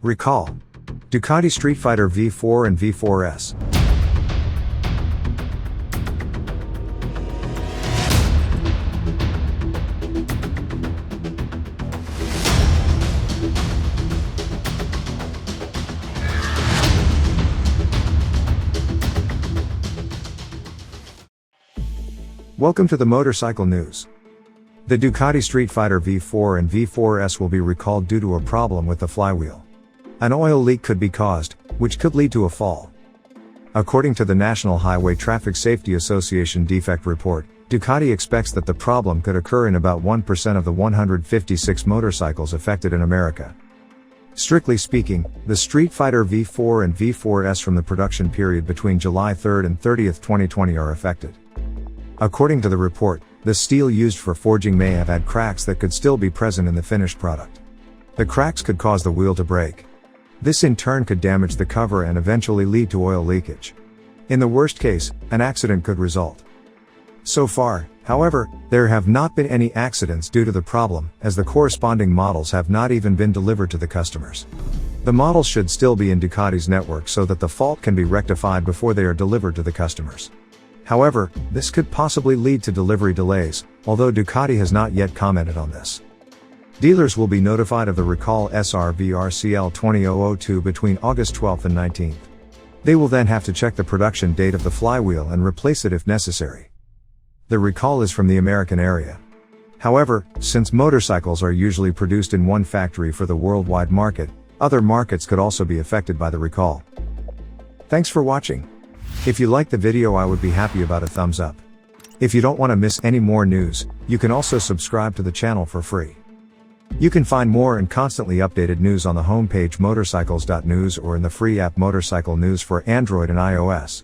Recall: Ducati Streetfighter V4 and V4S. Welcome to the Motorcycle News. The Ducati Streetfighter V4 and V4S will be recalled due to a problem with the flywheel. An oil leak could be caused, which could lead to a fall. According to the National Highway Traffic Safety Association defect report, Ducati expects that the problem could occur in about 1% of the 156 motorcycles affected in America. Strictly speaking, the Streetfighter V4 and V4S from the production period between July 3 and 30, 2020 are affected. According to the report, the steel used for forging may have had cracks that could still be present in the finished product. The cracks could cause the wheel to break. This in turn could damage the cover and eventually lead to oil leakage. In the worst case, an accident could result. So far, however, there have not been any accidents due to the problem, as the corresponding models have not even been delivered to the customers. The models should still be in Ducati's network so that the fault can be rectified before they are delivered to the customers. However, this could possibly lead to delivery delays, although Ducati has not yet commented on this. Dealers will be notified of the recall SRVRCL 20002 between August 12 and 19. They will then have to check the production date of the flywheel and replace it if necessary. The recall is from the American area. However, since motorcycles are usually produced in one factory for the worldwide market, other markets could also be affected by the recall. Thanks for watching. If you liked the video, I would be happy about a thumbs up. If you don't want to miss any more news, you can also subscribe to the channel for free. You can find more and constantly updated news on the homepage MOTORCYCLES.NEWS or in the free app Motorcycle News for Android and iOS.